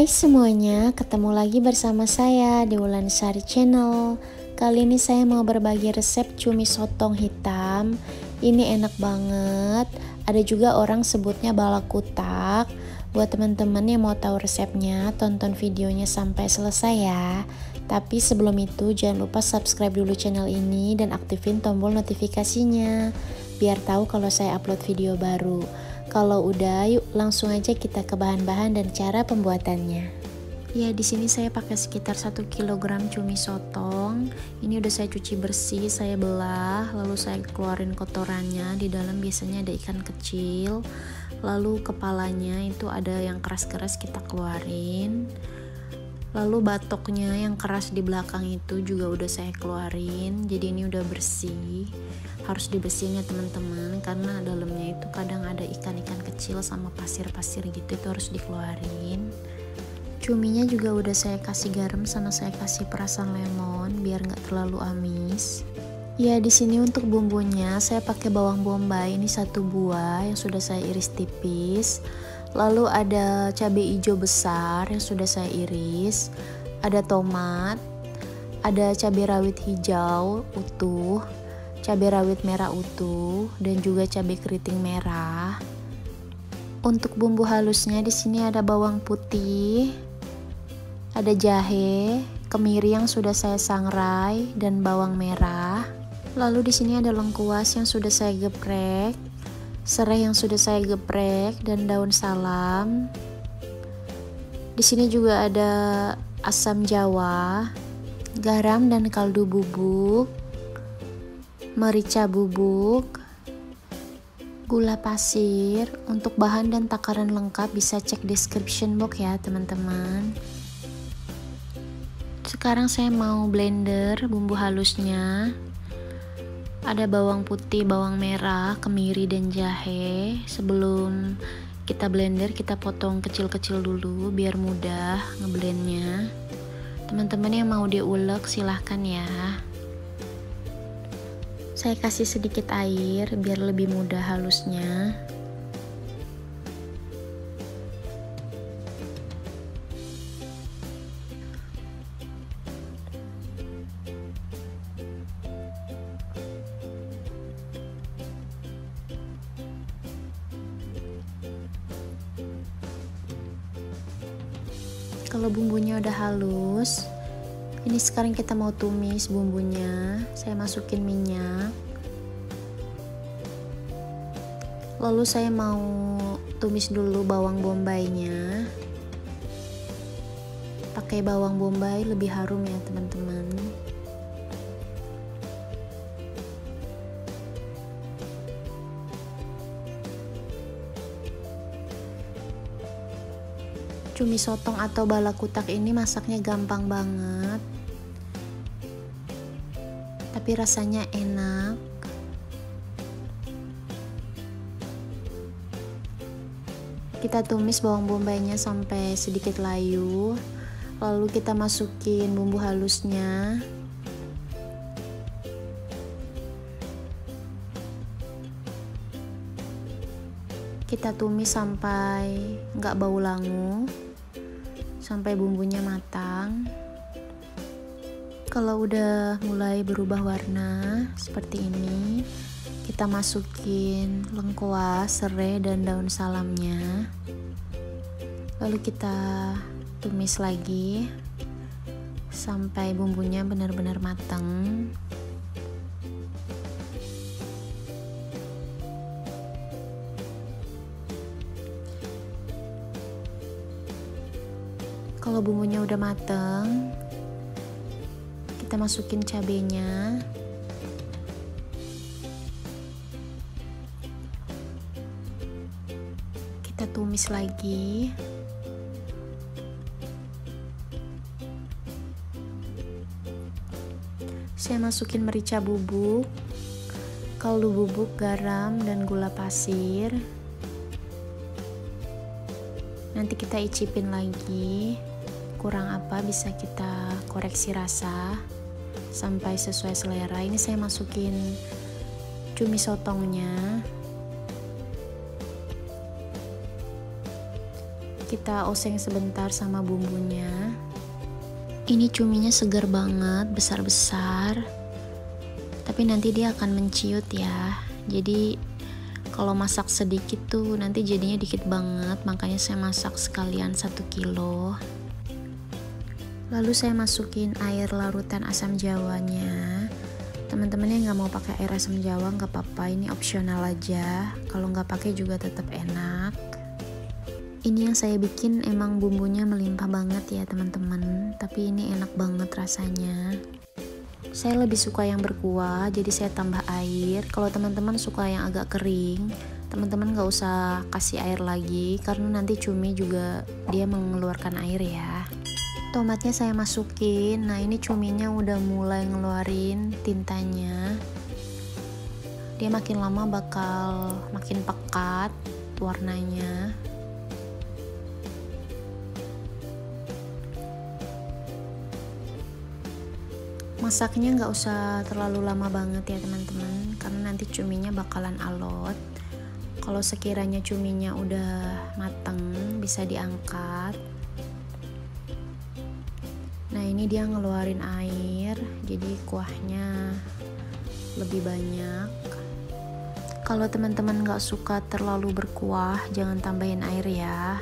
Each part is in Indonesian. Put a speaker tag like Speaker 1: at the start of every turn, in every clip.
Speaker 1: Hai semuanya, ketemu lagi bersama saya di Wulansari Channel. Kali ini saya mau berbagi resep cumi sotong hitam. Ini enak banget. Ada juga orang sebutnya balakutak. Buat teman-teman yang mau tahu resepnya, tonton videonya sampai selesai ya. Tapi sebelum itu jangan lupa subscribe dulu channel ini dan aktifin tombol notifikasinya biar tahu kalau saya upload video baru. Kalau udah, yuk langsung aja kita ke bahan-bahan dan cara pembuatannya. Ya, di sini saya pakai sekitar 1 kg cumi sotong. Ini udah saya cuci bersih, saya belah, lalu saya keluarin kotorannya. Di dalam biasanya ada ikan kecil. Lalu kepalanya itu ada yang keras-keras, kita keluarin. Lalu batoknya yang keras di belakang itu juga udah saya keluarin. Jadi ini udah bersih. Harus dibersihin ya teman-teman, karena dalamnya itu kadang ada ikan-ikan kecil sama pasir-pasir gitu, itu harus dikeluarin. Cuminya juga udah saya kasih garam sama saya kasih perasan lemon biar nggak terlalu amis. Ya, di sini untuk bumbunya saya pakai bawang bombay, ini 1 buah yang sudah saya iris tipis. Lalu ada cabai hijau besar yang sudah saya iris, ada tomat, ada cabai rawit hijau utuh, cabai rawit merah utuh, dan juga cabai keriting merah. Untuk bumbu halusnya di sini ada bawang putih, ada jahe, kemiri yang sudah saya sangrai, dan bawang merah. Lalu di sini ada lengkuas yang sudah saya geprek, serai yang sudah saya geprek, dan daun salam. Di sini juga ada asam jawa, garam dan kaldu bubuk, merica bubuk, gula pasir. Untuk bahan dan takaran lengkap bisa cek description box ya teman-teman. Sekarang saya mau blender bumbu halusnya. Ada bawang putih, bawang merah, kemiri, dan jahe. Sebelum kita blender, kita potong kecil-kecil dulu biar mudah ngeblendnya. Teman-teman yang mau diulek silahkan ya. Saya kasih sedikit air biar lebih mudah halusnya. Kalau bumbunya udah halus, ini sekarang kita mau tumis bumbunya. Saya masukin minyak. Lalu saya mau tumis dulu bawang bombaynya. Pakai bawang bombay lebih harum ya teman-teman. Cumi sotong atau balakutak ini masaknya gampang banget, tapi rasanya enak. Kita tumis bawang bombaynya sampai sedikit layu, lalu kita masukin bumbu halusnya. Kita tumis sampai nggak bau langu, sampai bumbunya matang. Kalau udah mulai berubah warna seperti ini, kita masukin lengkuas, serai, dan daun salamnya. Lalu kita tumis lagi sampai bumbunya benar-benar matang. Kalau bumbunya udah mateng, kita masukin cabenya. Kita tumis lagi. Saya masukin merica bubuk, kaldu bubuk, garam, dan gula pasir. Nanti kita icipin lagi. Kurang apa bisa kita koreksi rasa sampai sesuai selera. Ini saya masukin cumi sotongnya. Kita oseng sebentar sama bumbunya. Ini cuminya segar banget, besar-besar. Tapi nanti dia akan menciut ya. Jadi kalau masak sedikit tuh nanti jadinya dikit banget, makanya saya masak sekalian 1 kilo. Lalu saya masukin air larutan asam jawanya. Teman-teman yang nggak mau pakai air asam jawa nggak apa-apa, ini opsional aja. Kalau nggak pakai juga tetap enak. Ini yang saya bikin emang bumbunya melimpah banget ya teman-teman, tapi ini enak banget rasanya. Saya lebih suka yang berkuah, jadi saya tambah air. Kalau teman-teman suka yang agak kering, teman-teman nggak usah kasih air lagi, karena nanti cumi juga dia mengeluarkan air ya. Tomatnya saya masukin. Nah ini cuminya udah mulai ngeluarin tintanya. Dia makin lama bakal makin pekat warnanya. Masaknya nggak usah terlalu lama banget ya teman-teman, karena nanti cuminya bakalan alot. Kalau sekiranya cuminya udah mateng, bisa diangkat. Nah ini dia ngeluarin air, jadi kuahnya lebih banyak. Kalau teman-teman nggak suka terlalu berkuah, jangan tambahin air ya.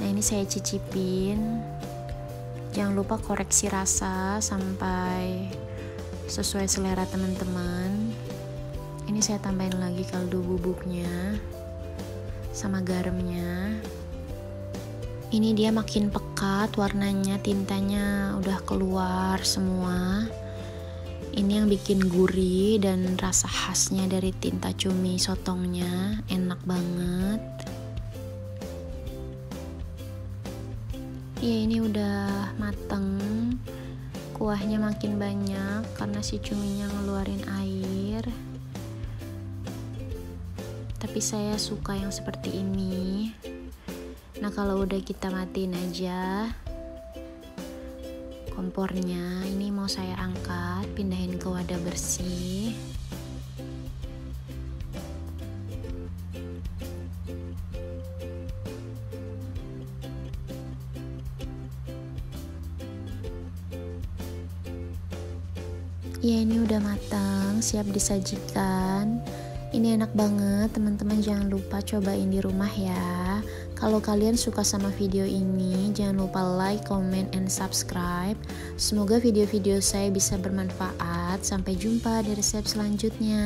Speaker 1: Nah ini saya cicipin. Jangan lupa koreksi rasa sampai sesuai selera teman-teman. Ini saya tambahin lagi kaldu bubuknya sama garamnya. Ini dia makin pekat warnanya, tintanya udah keluar semua. Ini yang bikin gurih dan rasa khasnya dari tinta cumi sotongnya, enak banget. Ya ini udah mateng, kuahnya makin banyak karena si cuminya ngeluarin air. Tapi saya suka yang seperti ini. Nah kalau udah kita matiin aja kompornya. Ini mau saya angkat, pindahin ke wadah bersih. Ya ini udah matang, siap disajikan. Ini enak banget, teman-teman jangan lupa cobain di rumah ya. Kalau kalian suka sama video ini, jangan lupa like, comment, and subscribe. Semoga video-video saya bisa bermanfaat. Sampai jumpa di resep selanjutnya.